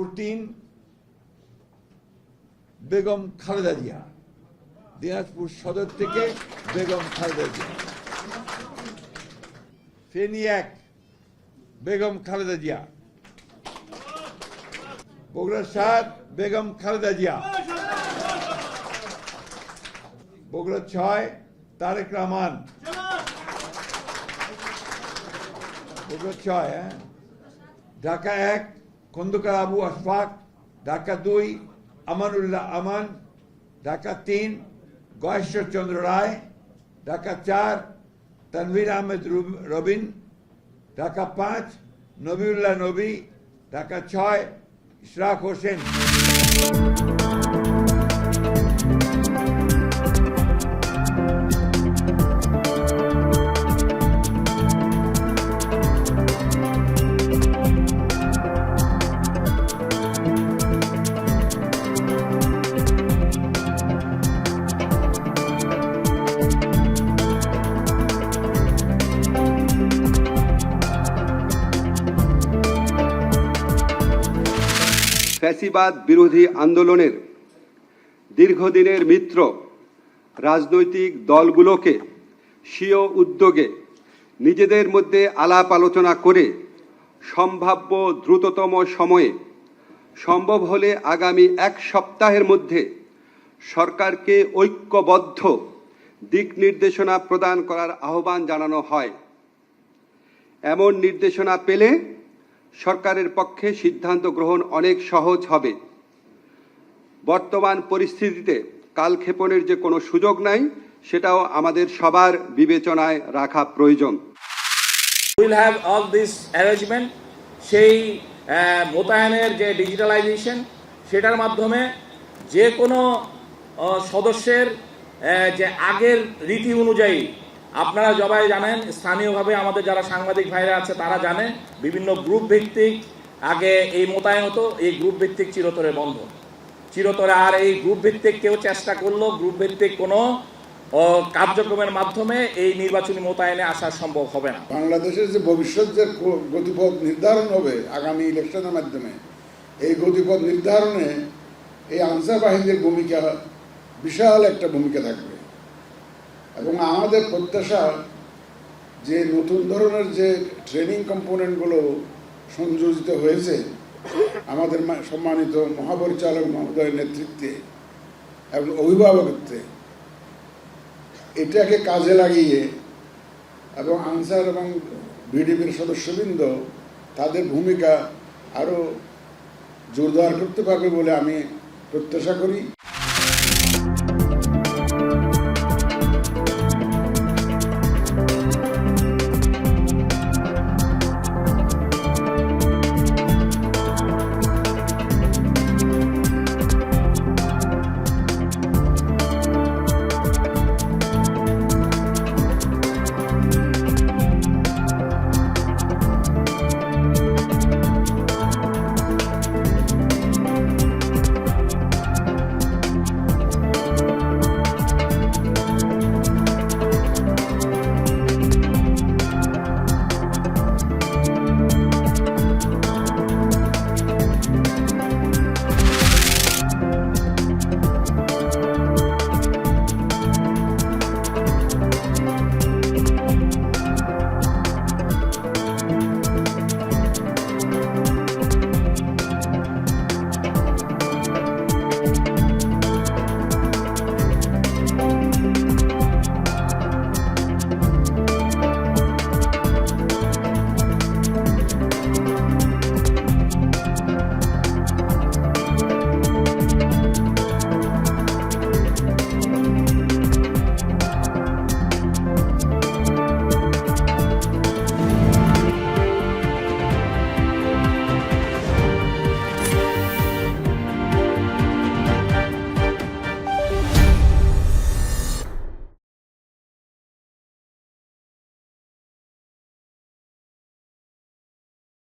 দিনাজপুর 3 বেগম খালেদা জিয়া, দিনাজপুর সদর থেকে বেগম খালেদা জিয়া। ফেনী 1 বেগম খালেদা জিয়া, বগুড়া 7 বেগম খালেদা জিয়া, বগুড়া 6 তারেক রহমান, বগুড়া 6, ঢাকা 1 খন্দকার আবু আশফাক, ঢাকা 2 আমানুল্লাহ আমান, ঢাকা 3 গয়েশ্বর চন্দ্র রায়, ঢাকা 4 তানভীর আহমেদ রবিন, ঢাকা 5 নবিউল্লাহ নবী, ঢাকা 6 ইশরাক হোসেন। ফ্যাসিবাদ বিরোধী আন্দোলনের দীর্ঘদিনের মিত্র রাজনৈতিক দলগুলোকে স্বীয় উদ্যোগে নিজেদের মধ্যে আলাপ আলোচনা করে সম্ভাব্য দ্রুততম সময়ে, সম্ভব হলে আগামী 1 সপ্তাহের মধ্যে সরকারকে ঐক্যবদ্ধ দিক নির্দেশনা প্রদান করার আহ্বান জানানো হয়। এমন নির্দেশনা পেলে সরকারের পক্ষে সিদ্ধান্ত গ্রহণ অনেক সহজ হবে। বর্তমান পরিস্থিতিতে কালক্ষেপণের যে কোনো সুযোগ নাই, সেটাও আমাদের সবার বিবেচনায় রাখা প্রয়োজন। Will have all this arrangement, সেই মোতায়েনের যে ডিজিটালাইজেশন, সেটার মাধ্যমে যে কোনো সদস্যের যে আগের রীতি অনুযায়ী, আপনারা সবাই জানেন, স্থানীয়ভাবে আমাদের যারা সাংবাদিক ভাইরা আছে তারা জানেন, বিভিন্ন গ্রুপ ভিত্তিক আগে এই মোতায়েন হতো, এই গ্রুপ ভিত্তিক চিরতরে বন্ধ, চিরতরে আর এই গ্রুপ ভিত্তিক কেউ চেষ্টা করলো গ্রুপ ভিত্তিক কোনো কার্যক্রমের মাধ্যমে এই নির্বাচনী মোতায়েনে আসা সম্ভব হবে না। বাংলাদেশের যে ভবিষ্যৎ যে গতিপথ নির্ধারণ হবে আগামী ইলেকশনের মাধ্যমে, এই গতিপথ নির্ধারণে এই আনসার বাহিনীর ভূমিকা বিশাল একটা ভূমিকা থাকবে। এবং আমাদের প্রত্যাশা যে নতুন ধরনের যে ট্রেনিং কম্পোনেন্টগুলো সংযোজিত হয়েছে আমাদের সম্মানিত মহাপরিচালক মহোদয়ের নেতৃত্বে এবং অভিভাবকত্বে, এটাকে কাজে লাগিয়ে এবং আনসার এবং বিডিপির সদস্যবৃন্দ তাদের ভূমিকা আরও জোরদার করতে পারবে বলে আমি প্রত্যাশা করি।